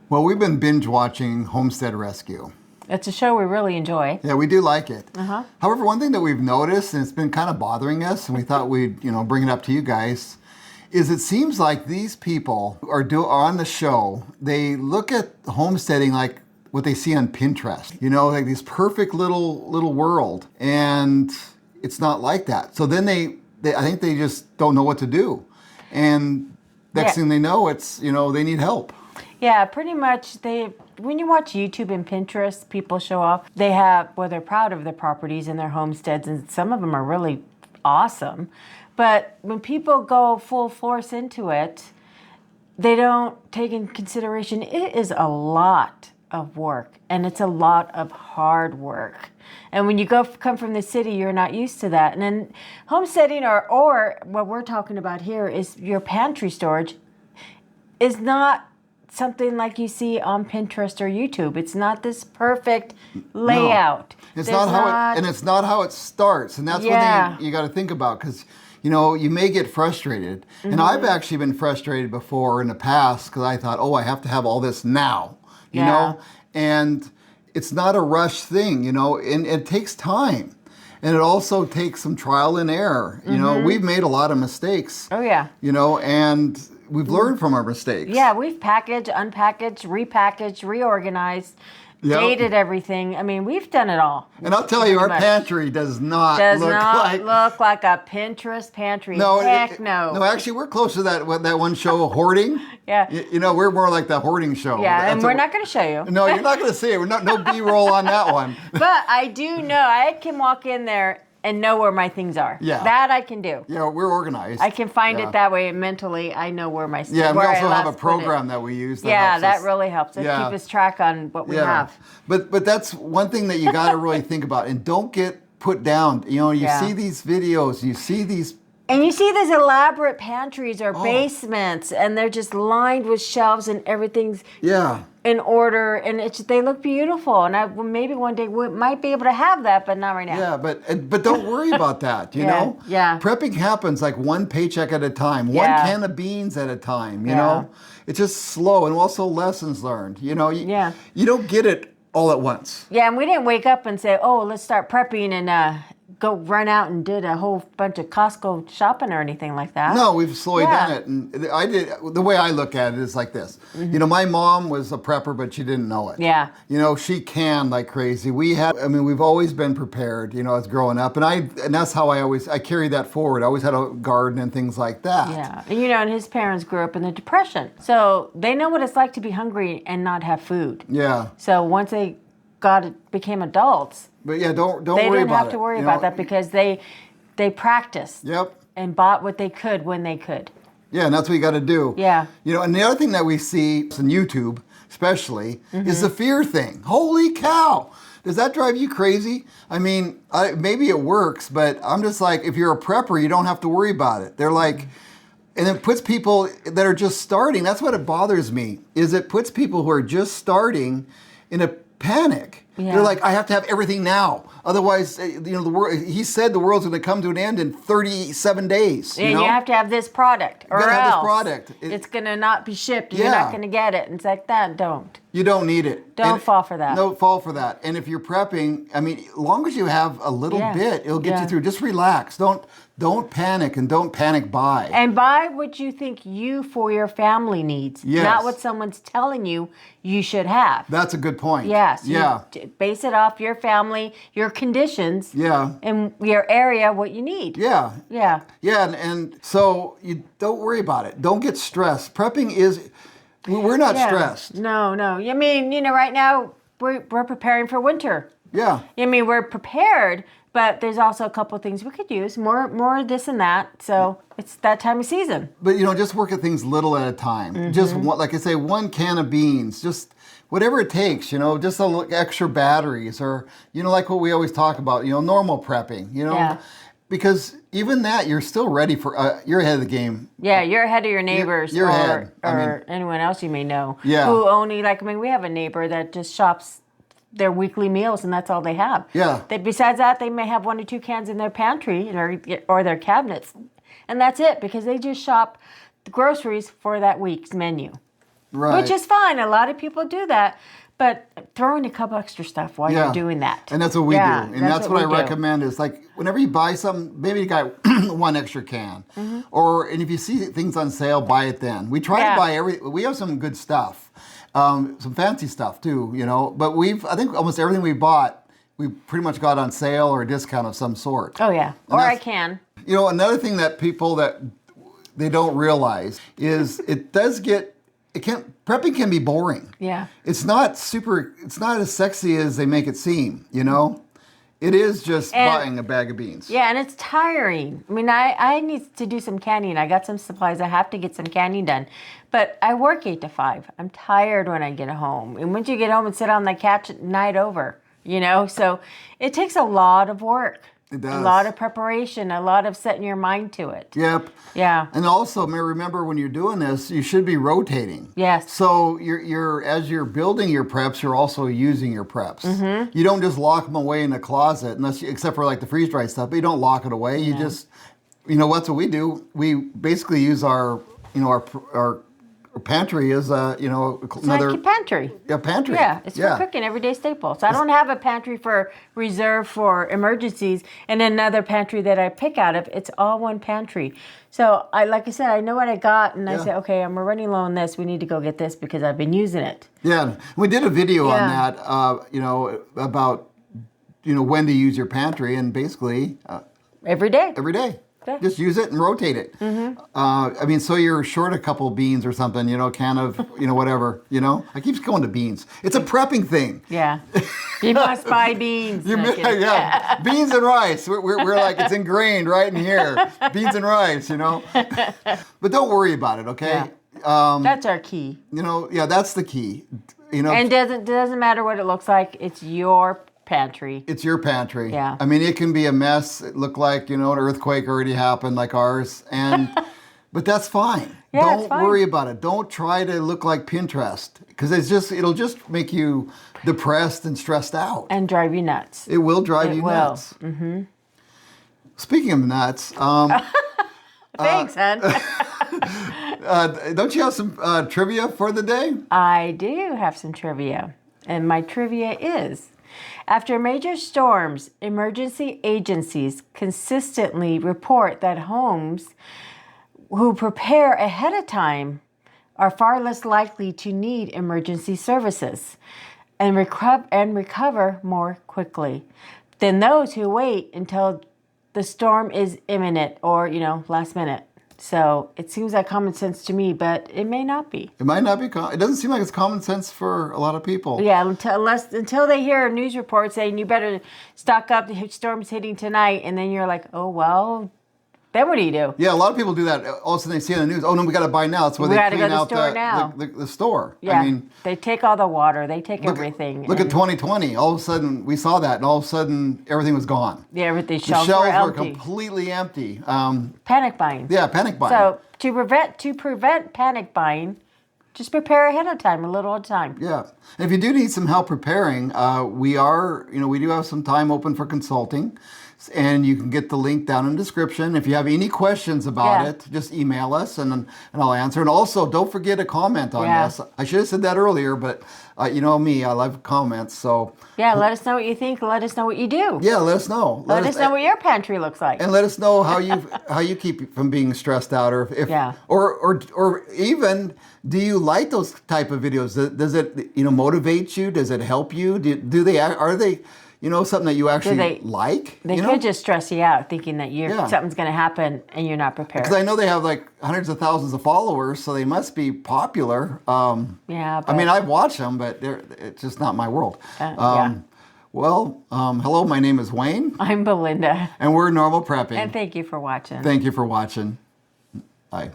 Well, we've been binge watching Homestead Rescue. It's a show we really enjoy. Yeah, we do like it. Uh-huh. However, one thing that we've noticed, and it's been kind of bothering us, and we thought we'd bring it up to you guys, is it seems like thare on the show. They look at homesteading like what they see on Pinterest. Like this perfect little world, and it's not like that. So then I think they just don't know what to do, and next thing they know, it's they need help. Yeah, pretty much. When you watch YouTube and Pinterest, people show off. They're proud of their properties and their homesteads, and some of them are really awesome. But when people go full force into it, they don't take in consideration it is a lot of work, and it's a lot of hard work. And when you come from the city, you're not used to that. And then homesteading, or what we're talking about here, is your pantry storage, is not something like you see on Pinterest or YouTube. It's not this perfect layout. No, it's not how it starts. And that's one thing you got to think about, because you may get frustrated. Mm-hmm. And I've actually been frustrated before in the past because I thought, I have to have all this now, you know? And it's not a rush thing, and it takes time. And it also takes some trial and error. We've made a lot of mistakes. Oh, yeah. And we've learned from our mistakes. Yeah, we've packaged, unpackaged, repackaged, reorganized, dated everything. I mean, we've done it all. And I'll tell you, our pantry does not look like a Pinterest pantry. No, no. No, actually, we're close to that one show, Hoarding. Yeah. We're more like the hoarding show. Yeah, and we're not going to show you. No, you're not going to see it. We're no B-roll on that one. But I do know, I can walk in there and know where my things are. Yeah. That I can do. Yeah, we're organized. I can find it that way, and mentally I know where my stuff is. Yeah, and we also have a program that we use that really helps us keep us track on what we have. But that's one thing that you got to really think about, and don't get put down. You see these videos, you see these elaborate pantries or basements, and they're just lined with shelves and everything's in order, and they look beautiful. And maybe one day we might be able to have that, but not right now. Yeah, but don't worry about that. You know, prepping happens like one paycheck at a time, one can of beans at a time. You know, it's just slow, and also lessons learned. You don't get it all at once. Yeah, and we didn't wake up and say, let's start prepping and go run out and did a whole bunch of Costco shopping or anything like that. No, we've slowly done it. And the way I look at it is like this. Mm-hmm. My mom was a prepper, but she didn't know it. Yeah. She canned like crazy. We've always been prepared, as growing up. And that's how I carried that forward. I always had a garden and things like that. Yeah. And and his parents grew up in the Depression. So they know what it's like to be hungry and not have food. Yeah. So once they became adults. But yeah, don't worry about it. They don't have to worry about that because they practiced. Yep. And bought what they could when they could. Yeah, and that's what you got to do. Yeah. And the other thing that we see on YouTube, especially, is the fear thing. Holy cow! Does that drive you crazy? I mean, maybe it works, but I'm just like, if you're a prepper, you don't have to worry about it. They're like, and it puts people that are just starting. That's what it bothers me. Is it puts people who are just starting in a panic. Yeah. They're like, I have to have everything now. Otherwise, the world. He said the world's going to come to an end in 37 days. And you have to have this product, or else have this product. It's going to not be shipped. You're not going to get it. And it's like that. Don't. You don't need it. Don't fall for that. Don't fall for that. And if you're prepping, as long as you have a little bit, it'll get you through. Just relax. Don't panic, and don't panic buy. And buy what you think for your family needs, not what someone's telling you should have. That's a good point. Yes. Yeah. Base it off your family, your conditions, and your area, what you need. Yeah. Yeah. Yeah, and so you don't worry about it. Don't get stressed. Prepping is, we're not stressed. No. I mean, right now we're preparing for winter. Yeah. We're prepared. But there's also a couple of things we could use, more this and that. So it's that time of season. But, just work at things little at a time. Mm-hmm. Just, like I say, one can of beans, just whatever it takes, just a extra batteries or, like what we always talk about, normal prepping, Because even that, you're still ready for, you're ahead of the game. Yeah, you're ahead of your neighbors you're ahead. or anyone else you may know. Yeah. Who only, we have a neighbor that just shops their weekly meals, and that's all they have. Yeah. Besides that, they may have 1 or 2 cans in their pantry or their cabinets, and that's it, because they just shop the groceries for that week's menu. Right. which is fine. A lot of people do that. But throw in a couple extra stuff while you're doing that. And that's what we do. And that's what I we do. recommend is like whenever you buy something, maybe you got one extra can. And if you see things on sale, buy it then. We try to buy we have some good stuff. Some fancy stuff too, you know. But I think almost everything we bought, we pretty much got on sale or a discount of some sort. Oh yeah. Or I can. You know, another thing that people they don't realize is prepping can be boring. Yeah. It's not as sexy as they make it seem, you know? It is just buying a bag of beans. Yeah, and it's tiring. I mean, I need to do some canning. I got some supplies. I have to get some canning done. But I work 8 to 5. I'm tired when I get home. And once you get home and sit on the couch at night over, you know? So it takes a lot of work. It does. A lot of preparation, a lot of setting your mind to it. Yep. Yeah. And also, remember when you're doing this, you should be rotating. Yes. So as you're building your preps, you're also using your preps. You don't just lock them away in the closet, except for like the freeze dried stuff. But you don't lock it away. You just, that's what we do. We basically use our pantry as another like a pantry. A pantry. Yeah, it's for cooking, everyday staple. So I don't have a pantry for reserve for emergencies and another pantry that I pick out of. It's all one pantry. So like I said, I know what I got, and I said, okay, we're running low on this. We need to go get this because I've been using it. Yeah, we did a video on that. About when to use your pantry, and basically Every day. Every day. Yeah. Just use it and rotate it. So you're short a couple beans or something, can of, whatever, I keep going to beans. It's a prepping thing. Yeah. You must buy beans. Beans and rice. We're like, it's ingrained right in here. Beans and rice, But don't worry about it, okay? Yeah. That's our key. That's the key. And it doesn't matter what it looks like. It's your pantry. It's your pantry. Yeah. I mean, it can be a mess. It looked like, an earthquake already happened like ours. But that's fine. Yeah, Don't worry about it. Don't try to look like Pinterest because it'll just make you depressed and stressed out. And drive you nuts. It will drive you nuts. Mm-hmm. Speaking of nuts. Thanks, hon. Don't you have some trivia for the day? I do have some trivia. And my trivia is, after major storms, emergency agencies consistently report that homes who prepare ahead of time are far less likely to need emergency services and recover more quickly than those who wait until the storm is imminent or, last minute. So it seems like common sense to me, but it may not be. It might not be. It doesn't seem like it's common sense for a lot of people. Yeah, until they hear a news report saying you better stock up, the storm's hitting tonight, and then you're like, oh well. Then what do you do? Yeah, a lot of people do that. All of a sudden they see on the news, oh no, we got to buy now. That's where they clean out the store. Yeah, I mean, they take all the water. They take everything. Look at 2020. All of a sudden we saw that, and all of a sudden everything was gone. Yeah, the shelves were completely empty. Panic buying. Yeah, panic buying. So to prevent panic buying, just prepare ahead of time, a little at a time. Yeah. And if you do need some help preparing, we do have some time open for consulting. And you can get the link down in the description. If you have any questions about it, just email us and I'll answer. And also, don't forget to comment on this. I should have said that earlier, but you know me, I love comments. So let us know what you think. Let us know what you do. Yeah, let us know. Let us know what your pantry looks like. And let us know how you keep from being stressed out, or even do you like those type of videos? Does it motivate you? Does it help you? Are they something that you actually like? They could just stress you out thinking that something's going to happen and you're not prepared. Because I know they have like hundreds of thousands of followers, so they must be popular. I mean, I've watched them, but it's just not my world. Well, hello, my name is Wayne. I'm Belinda. And we're Normal Prepping. And thank you for watching. Thank you for watching. Bye.